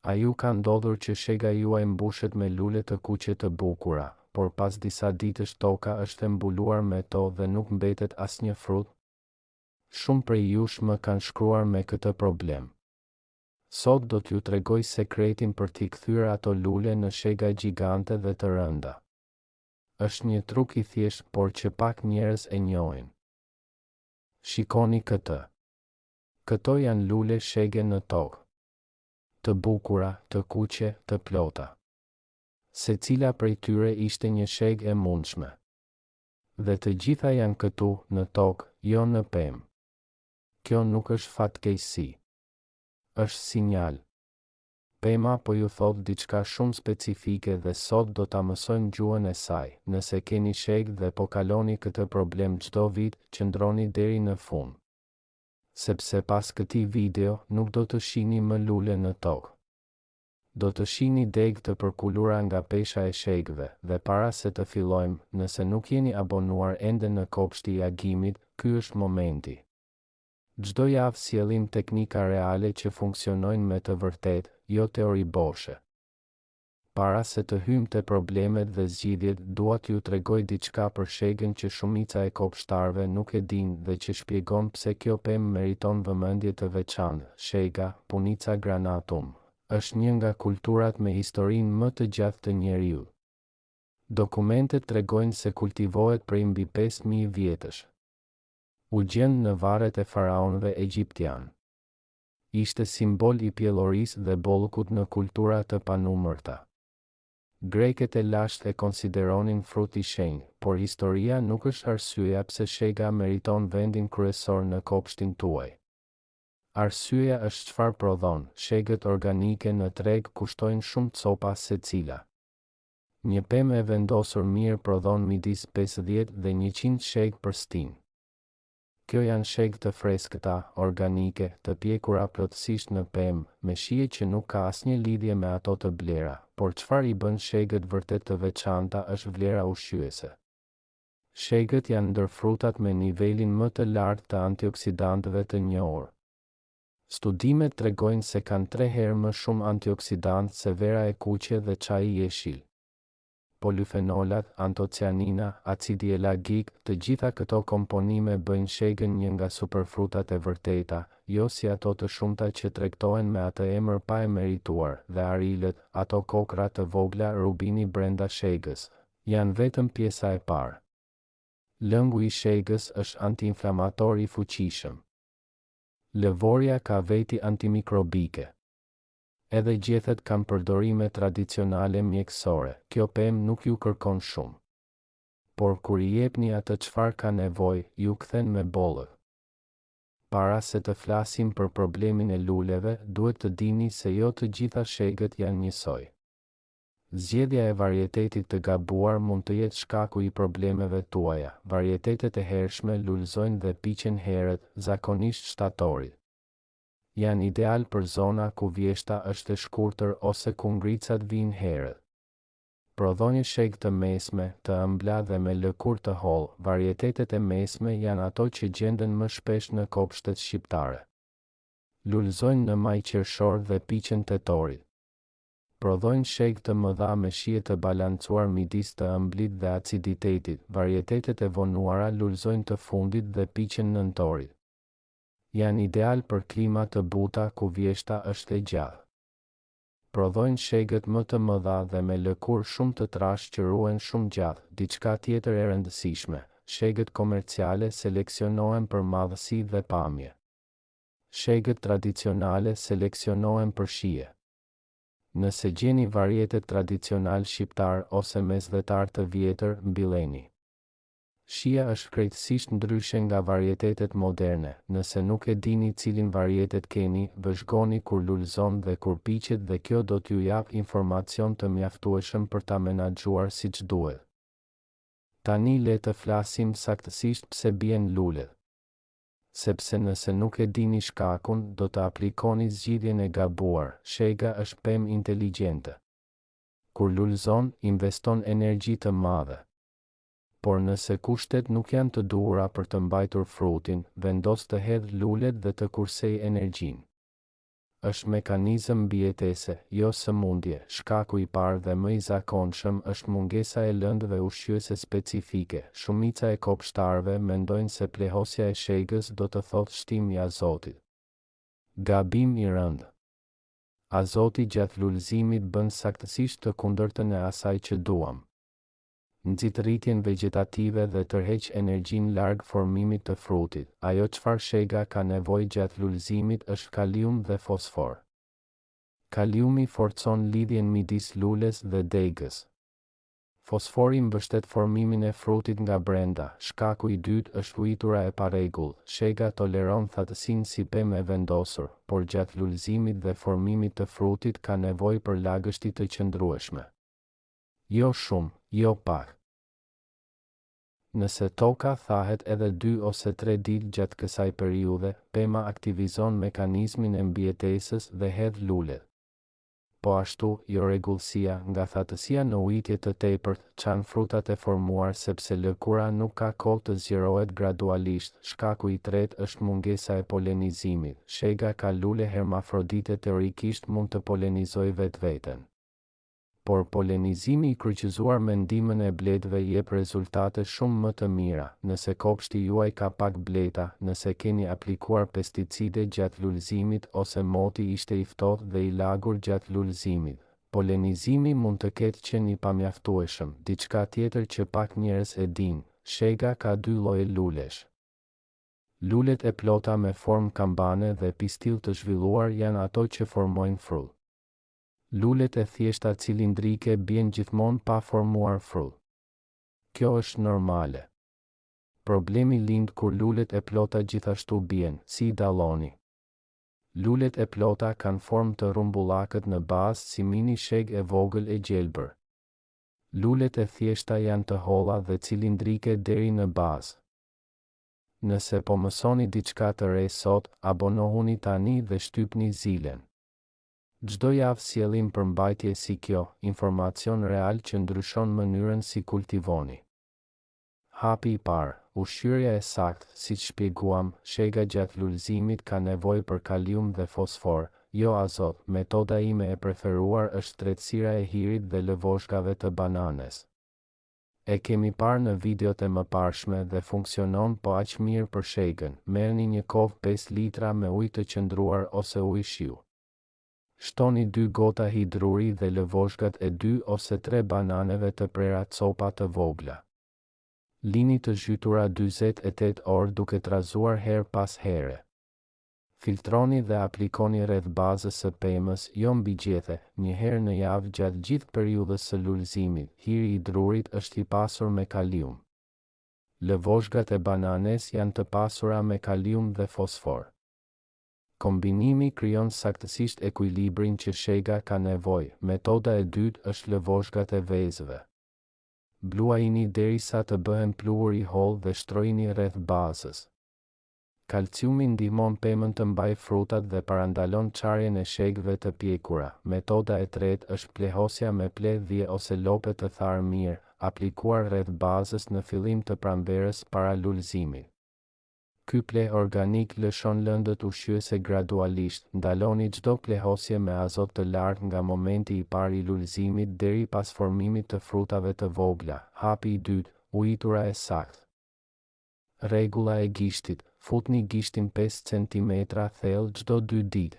A ju ka ndodhur që shega juaj mbushet me lule të kuqe të bukura, por pas disa ditësh toka është e mbuluar me to dhe nuk mbetet asnjë frut? Shumë prej jush më kanë shkruar me këtë problem. Sot do t'ju tregoj sekretin për t'i kthyer ato lule në shega gjigante dhe të rënda. Është një truk i thjesht, por që pak njerëz e njohin. Shikoni këtë. Këto janë lule shege në tokë. Të bukura, të kuqe, të plota. Secila prej tyre ishte një shegë e mundshme. Dhe të gjitha janë këtu, në tokë, jo në pemë. Kjo nuk është fatkeqësi. Është sinjal. Pema po ju thot diçka shumë specifike dhe sot do ta mësojmë gjuhën e saj. Nëse keni shegë dhe po kaloni këtë problem çdo vit, qëndroni deri në fund. Sepse pas këtij video nuk do të shihni më lule në tokë. Do të shihni degë të përkulura nga pesha e shegëve, dhe para se të fillojmë, nëse nuk jeni abonuar ende në kopshti i agimit, ky është momenti. Çdo javë sjellim teknika reale që funksionojnë me të vërtetë, jo teori boshe. Para se të hyjmë te problemet dhe zgjidhjet, dua t'ju tregoj diçka për shegën që shumica e kopshtarëve nuk e dinë dhe që shpjegon pse kjo pemë meriton vëmendje të veçantë. Shega, Punica granatum, është një nga kulturat me historinë më të gjatë të njeriut. Dokumentet tregojnë se kultivohet prej mbi 5000 vjetësh. U gjen në varret e faraonëve egjiptian. Ishte simbol i pjellorisë dhe bollukut në kultura të panumërta. Grekët e lashtë e konsideronin frut i shenjtë, por historia nuk është arsyeja pse shega meriton vendin kryesor në kopshtin tuaj. Arsyeja është çfarë prodhon. Shegët organike në treg kushtojnë shumë copa secila. Një pemë e vendosur mirë prodhon midis 50 dhe 100 shegë për stin. Kjo janë shegë të freskëta, organike, të pjekura plotësisht në pemë, me shije që nuk ka asnjë lidhje me ato të blera, por çfarë i bën shegët vërtet të veçanta është vlera ushqyese. Shegët janë ndër frutat me nivelin më të lartë të antioksidantëve të njohur. Studimet tregojnë se kanë 3 herë më shumë antioksidantë se vera e kuqe dhe çaji i jeshil. Polyfenolat, antocianina, acidi elagik, të gjitha këto komponime bëjnë shegën një nga superfrutat e vërteta, jo si ato të shumta që tregtohen me atë emër pa e merituar, dhe arilët, ato kokra të vogla rubini brenda shegës, janë vetëm pjesa e parë. Lëngu i shegës është antiinflamator i fuqishëm. Lëvorja ka veti antimikrobike. Edhe gjethet kanë përdorime tradicionale mjekësore. Kjo pemë nuk ju kërkon shumë. Por kur i jepni atë çfarë ka nevojë, ju kthen me bollë. Para se të flasim për problemin e luleve, duhet të dini se jo të gjitha shegët janë njësoj. Zgjedhja e varietetit të gabuar mund të jetë shkaku i problemeve tuaja. Varietetet e hershme lulëzojnë dhe piqen herët, zakonisht shtatorit. Janë ideal për zona ku vjeshta është e shkurtër ose ku ngricat vijnë herët. Prodhoni shegë të mesme, të ëmbla dhe me lëkurë të hollë. Varietetet e mesme janë ato që gjenden më shpesh në kopshtet shqiptare. Lulëzojnë në maj qershor dhe piqen tetorit. Prodhojnë shegë të mëdha me shije të balancuar midis të ëmblit dhe aciditetit. Varietetet e vonuara lulëzojnë të fundit dhe piqen nëntorit. Janë ideal për klima të buta ku vjeshta është e gjatë. Prodhojnë shegët më të mëdha dhe me lëkurë shumë të trashë që ruhen shumë gjatë. Diçka tjetër e rëndësishme, shegët komerciale seleksionohen për madhësi dhe pamje. Shegët tradicionale seleksionohen për shije. Nëse gjeni varietet tradicional shqiptar ose mesdhetar të vjetër, mbilleni. Shija është krejtësisht ndryshe nga varietetet moderne. Nëse nuk e dini cilin varietet keni, vëzhgoni kur lulëzon dhe kur piqet dhe kjo do t'ju jap informacion të mjaftueshëm për ta menaxhuar siç duhet. Tani le të flasim saktësisht pse bien lulet. Sepse nëse nuk e dini shkakun, do të aplikoni zgjidhjen e gabuar. Shega është pemë inteligjente. Kur lulëzon, investon energji të madhe. Por nëse kushtet nuk janë të duhura për të mbajtur frutin, vendos të hedh lulet dhe të kursej energjinë. është mekanizëm mbijetese, jo sëmundje. Shkaku i parë dhe më i zakonshëm është mungesa e lëndëve ushqyese specifike. Shumica e kopshtarëve mendojnë se plehosja e shegës do të thotë shtimi i azotit. Gabim i rëndë. Azoti gjatë lulëzimit bën saktësisht të kundërtën e asaj që duam. Nxit rritjen vegetative dhe tërheq energjinë larg formimit të frutit. Ajo çfarë shega ka nevojë gjatë lulëzimit është kalium dhe fosfor. Kaliumi forcon lidhjen midis lules dhe degës. Fosfori mbështet formimin e frutit nga brenda. Shkaku i dytë është ujtura e parregull. Shega toleron thatësinë si pemë e vendosur, por gjatë lulëzimit dhe formimit të frutit ka nevojë për lagështi të qëndrueshme. Jo shumë, jo pak. Nëse toka thahet edhe 2 ose 3 ditë gjatë kësaj periudhe, pema aktivizon mekanizmin e mbijetesës dhe hedh lulet. Po ashtu, jo rregullësia, nga thatësia në ujitje të tepërt, çan frutat e formuar sepse lëkura nuk ka kohë të zgjerohet gradualisht. Shkaku i tretë është mungesa e polenizimit. Shega ka lule hermafrodite teorikisht mund të polenizojë vetveten. Por polenizimi i kryqëzuar me ndihmën e bletëve jep rezultate shumë më të mira. Nëse kopshti juaj ka pak bleta, nëse keni aplikuar pesticide gjatë lulëzimit ose moti ishte i ftohtë dhe i lagur gjatë lulëzimit, polenizimi mund të ketë qenë i pamjaftueshëm. Diçka tjetër që pak njerëz e dinë, shega ka 2 lloje lulesh. Lulet e plota me formë kambane dhe pistill të zhvilluar janë ato që formojnë frull. Lulet e thjeshta cilindrike bien gjithmonë pa formuar frull. Kjo është normale. Problemi lind kur lulet e plota gjithashtu bien, si dalloni. Lulet e plota kanë formë të rumbullakët në bazë si mini sheg e vogël e gjelbër. Lulet e thjeshta janë të holla dhe cilindrike deri në bazë. Nëse po mësoni diçka të re sot, abonohuni tani dhe shtypni zilen. Çdo javë sjellim përmbajtje si kjo, informacion real që ndryshon mënyrën si kultivoni. Hapi i parë, ushqyerja e saktë, siç shpjeguam, shega gjatë lulëzimit ka nevojë për kalium dhe fosfor, jo azot. Metoda ime e preferuar është tretësira e hirit dhe lëvoshkave të bananes. E kemi parë në videot e mëparshme dhe funksionon po aq mirë për shegën. Merrni një kovë 5 litra me ujë të qëndruar ose ujë shiu. Shtoni 2 gota hidruri dhe lëvoshkat e 2 ose 3 bananeve të prera copa të vogla. Lini të zhytura 48 orë duke trazuar her pas here. Filtroni dhe aplikoni rreth bazës së pemës, jo mbi gjethe, një herë në javë gjatë gjithë periudhës së lulëzimit. Hiri i drurit është i pasur me kalium. Lëvoshkat e bananes janë të pasura me kalium dhe fosfor. Kombinimi krijon saktësisht ekuilibrin që shega ka nevojë. Metoda e dytë është lëvoshkat e vezëve. Bluajini derisa të bëhen pluhur i hollë dhe shtrojini rreth bazës. Kalciumi ndihmon pemën të mbajë frutat dhe parandalon çarjen e shegëve të pjekura. Metoda e tretë është plehosja me pleh dhije ose lope të tharë mirë, aplikuar rreth bazës në fillim të pranverës para lulëzimit. Ky pleh organik lëshon lëndët ushqyese gradualisht. Ndaloni çdo plehosje me azot të lartë nga momenti i parë i lulëzimit deri pas formimit të frutave të vogla. Hapi i dytë, ujitura e saktë. Rregulla e gishtit: futni gishtin 5 cm thellë çdo 2 ditë.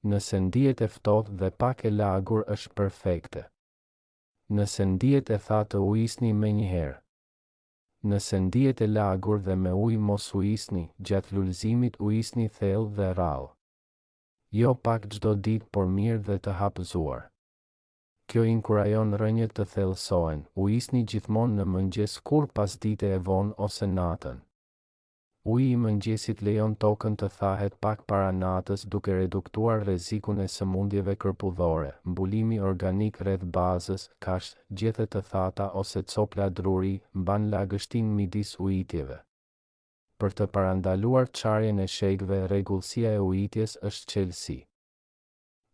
Nëse ndihet e ftohtë dhe pak e lagur është perfekte. Nëse ndihet e thatë ujisni menjëherë. Nëse ndihet e lagur dhe me ujë mos ujisni, gjatë lulëzimit ujisni thellë dhe rrallë. Jo pak çdo ditë, por mirë dhe të hapëzuar. Kjo inkurajon rrënjët të thellësohen. Ujisni gjithmonë në mëngjes kur pas dite e vonë ose natën. Uji i mëngjesit lejon tokën të thahet pak para natës duke reduktuar rrezikun e sëmundjeve kërpudhore. Mbulimi organik rreth bazës, kashte, gjethe të thata ose copla druri mban lagështinë midis ujitjeve. Për të parandaluar çarjen e shegëve, rregullësia e ujitjes është çelësi.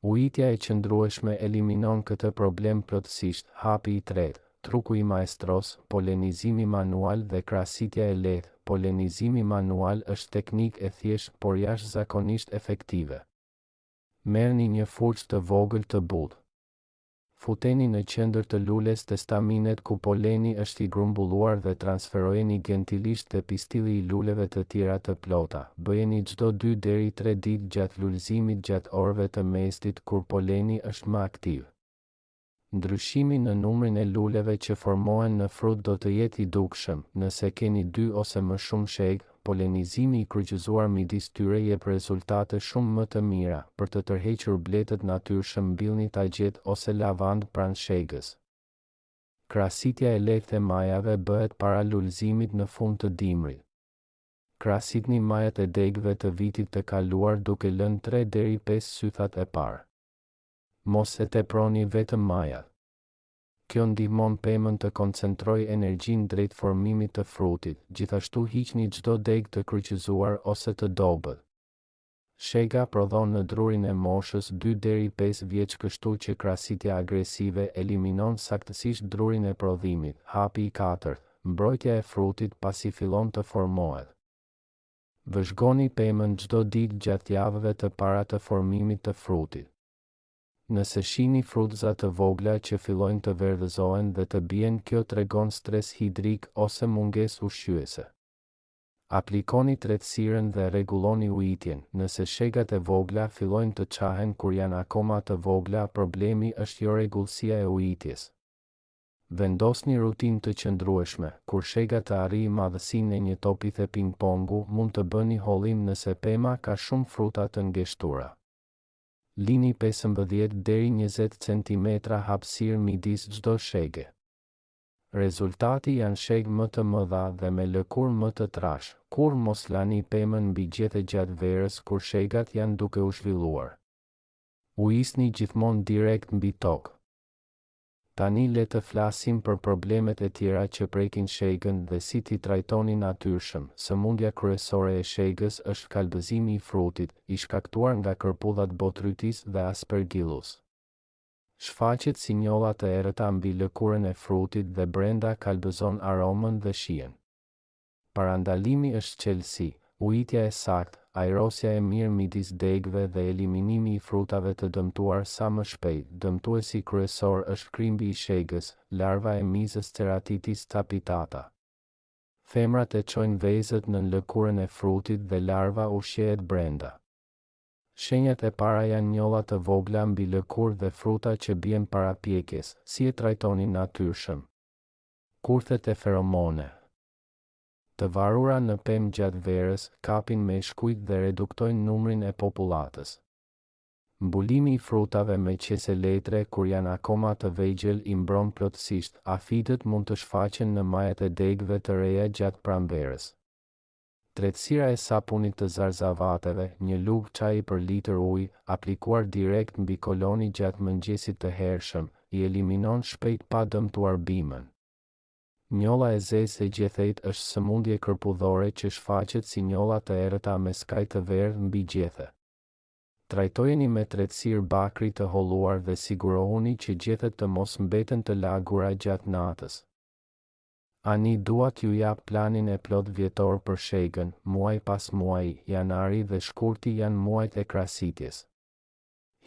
Ujitja e qëndrueshme eliminon këtë problem plotësisht. Hapi i tretë, truku i maestros, polenizimi manual dhe krahasitja e lehtë. Polenizimi manual është teknikë e thjeshtë por jashtëzakonisht efektive. Merrni një furçë të vogël të butë. Futeni në qendër të lules të staminet ku poleni është i grumbulluar dhe transferojeni gentilisht te pistilli i luleve të tjera të plota. Bëjeni çdo 2 deri 3 ditë gjatë lulëzimit gjatë orëve të mesdit kur poleni është më aktiv. Ndryshimi në numrin e luleve që formohen në frut do të jetë i dukshëm, nëse keni 2 ose më shumë shegë. Polenizimi i kryqëzuar midis tyre jep rezultate shumë më të mira. Për të tërhequr bletët natyrshëm mbillni tagjet ose lavandë pranë shegës. Krasitja e lehtë e majave bëhet para lulëzimit në fund të dimrit. Krasitni majat e degëve të vitit të kaluar duke lënë 3 deri 5 sythat e parë. Mos e teproni vetëm majat. Kjo ndihmon pemën të koncentrojë energjinë drejt formimit të frutit, gjithashtu hiqni çdo degë të kryqëzuar ose të dobët. Shega prodhon në drurin e moshës 2 deri 5 vjeç, kështu që krasitja agresive eliminon saktësisht drurin e prodhimit. Hapi i 4. Mbrojtja e frutit pasi fillon të formohet. Vëzhgoni pemën çdo ditë gjatë javëve të para të formimit të frutit. Nëse shihni frutza të vogla që fillojnë të verdhëzohen dhe të bien, kjo tregon stres hidrik ose mungesë ushqyese. Aplikoni tretësirën dhe rregulloni ujitjen. Nëse shegat e vogla fillojnë të çahen kur janë akoma të vogla, problemi është jo rregullësia e ujitjes. Vendosni rutinë të qëndrueshme. Kur shega të arrijë madhësinë e një topithe ping-pongu, mund të bëni hollim nëse pema ka shumë fruta të ngeshtura. Lini 15 deri 20 cm hapësirë midis çdo shege. Rezultati janë shegë më të mëdha dhe me lëkurë më të trash. Kur mos lani pemën mbi gjethe gjatë verës kur shegat janë duke u zhvilluar. Ujisni gjithmonë direkt mbi tokë. Tani le të flasim për problemet e tjera që prekin shegën dhe si t'i trajtoni natyrshëm. Sëmundja kryesore e shegës është kalbëzimi i frutit, i shkaktuar nga kërpudhat botrytis dhe aspergillus. Shfaqet si njolla të errëta mbi lëkurën e frutit dhe brenda kalbëzon aromën dhe shijen. Parandalimi është qelësi, ujitja e saktë, ajrosja e mirë midis degëve dhe eliminimi i frutave të dëmtuar sa më shpejt. Dëmtuesi kryesor është krimbi i shegës, larva e mizës Ceratitis capitata. Femrat e çojnë vezët në lëkurën e frutit dhe larva ushqehet brenda. Shenjat e para janë njolla të vogla mbi lëkurë dhe fruta që bien para pjekjes. Si e trajtoni natyrshëm? Kurthet e feromone. Të varura në pemë gjatë verës, kapin me shkujt dhe reduktojnë numrin e popullatës. Mbulimi i frutave me qese letre kur janë akoma të vegjël i mbron plotësisht. Afidët mund të shfaqen në majat e degëve të reja gjatë pranverës. Tretësira e sapunit të zarzavateve, një lugë çaji për litër ujë, aplikuar direkt mbi koloni gjatë mëngjesit të hershëm, i eliminon shpejt pa dëmtuar bimën. Njolla e zezë e gjethejt është sëmundje kërpudhore që shfaqet si njolla të errëta me skaj të verdhë mbi gjethe. Trajtojeni me tretësirë bakri të holluar dhe sigurohuni që gjethet të mos mbeten të lagura gjatë natës. Ani duat ju jap planin e plot vjetor për shegën, muaj pas muaji. Janari dhe shkurti janë muajt e krasitjes.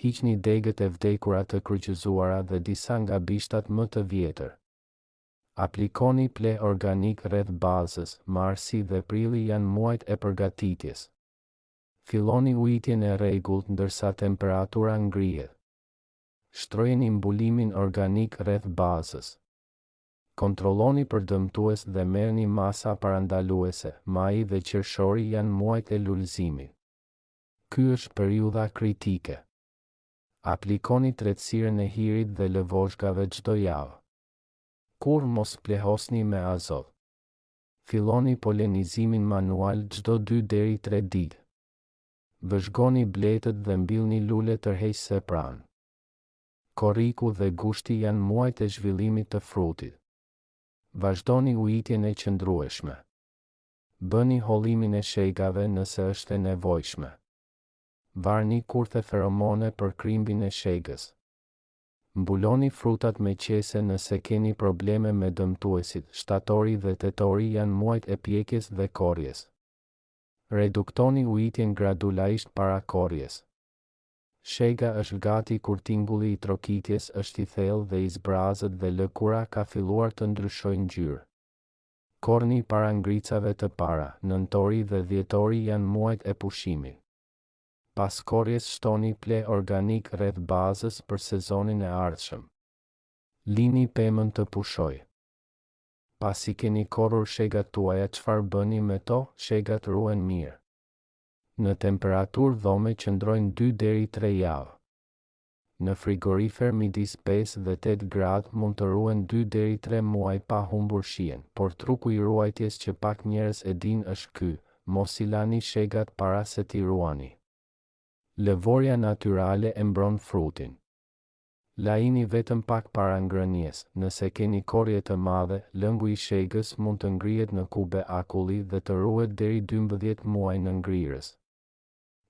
Hiqni degët e vdekura të kryqëzuara dhe disa nga bishtat më të vjetër. Aplikoni ple organik rreth bazës. Marsi dhe prilli janë muajt e përgatitjes. Filloni ujitjen e rregullt ndërsa temperatura ngrihet. Shtrojeni mbulimin organik rreth bazës. Kontrolloni për dëmtues dhe merrni masa parandaluese. Maji dhe qershori janë muajt e lulëzimit. Ky është periudha kritike. Aplikoni tretësirën e hirit dhe lëvozhgave çdo javë. Kur mos plehosni me azot. Filloni polenizimin manual çdo 2 deri 3 ditë. Vëzhgoni bletët dhe mbillni lule tërheqëse pranë. Korriku dhe gushti janë muajt e zhvillimit të frutit. Vazhdoni ujitjen e qëndrueshme. Bëni hollimin e shegave nëse është e nevojshme. Varni kurthe feromone për krimbin e shegës. Mbuloni frutat me qese nëse keni probleme me dëmtuesit. Shtatori dhe tetori janë muajt e pjekjes dhe korrjes. Reduktoni ujitjen gradualisht para korrjes. Shega është gati kur tingulli i trokitjes është i thellë dhe i zbrazët dhe lëkura ka filluar të ndryshojnë ngjyrë. Korni para ngricave të para, nëntori dhe dhjetori janë muajt e pushimit. Pas korjes shtoni ple organik rreth bazës për sezonin e ardhshëm. Lini pemën të pushoj. Pasi keni korrur shegat tuaja, çfarë bëni me to? Shegat ruhen mirë. Në temperaturë dhome qëndrojnë 2 deri 3 javë. Në frigorifer midis 5 dhe 8 gradë mund të ruhen 2 deri 3 muaj pa humbur shijen, por truku i ruajtjes që pak njerëz e dinë është ky: mos i lani shegat para se t'i ruani. Lëvorja natyrale e mbron frutin. Lajini vetëm pak para ngrënies. Nëse keni korje të madhe, lëngu i shegës mund të ngrihet në kube akulli dhe të ruhet deri 12 muaj në ngrirës.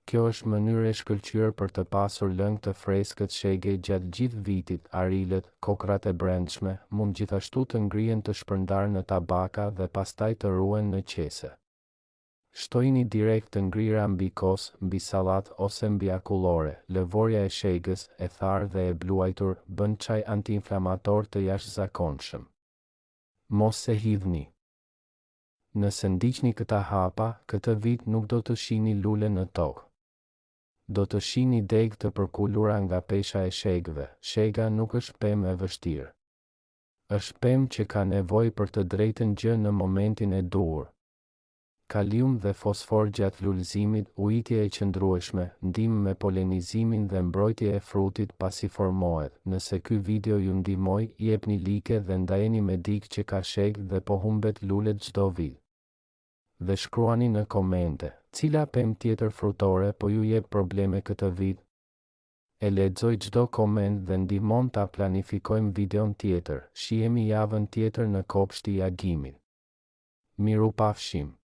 Kjo është mënyrë e shkëlqyer për të pasur lëng të freskët shege gjatë gjithë vitit. Arilet, kokrat e brendshme, mund gjithashtu të ngrihen të shpërndar në tabaka dhe pastaj të ruhen në qese. Shtojini direkt të ngrira mbi kos, mbi sallat ose mbi akullore. Lëvorja e shegës, e tharë dhe e bluajtur, bën çaj antiinflamator të jashtëzakonshëm. Mos se hidhni. Nëse ndiqni këta hapa, këtë vit nuk do të shihni lule në tokë. Do të shihni degë të përkulura nga pesha e shegëve. Shega nuk është pemë e vështirë. Është pemë që ka nevojë për të drejtën gjë në momentin e duhur. Kalium dhe fosfor gjatë lulëzimit, ujitje e qëndrueshme, ndihmë me polenizimin dhe mbrojtje e frutit pasi formohet. Nëse ky video ju ndihmoi, jepni like dhe ndajeni me dikë që ka shegë dhe po humbet lulet çdo vit. Dhe shkruani në komente, cila pemë tjetër frutore po ju jep probleme këtë vit. E lexoj çdo koment dhe ndihmon ta planifikojmë videon tjetër. Shihemi javën tjetër në kopshti i agimit. Mirupafshim.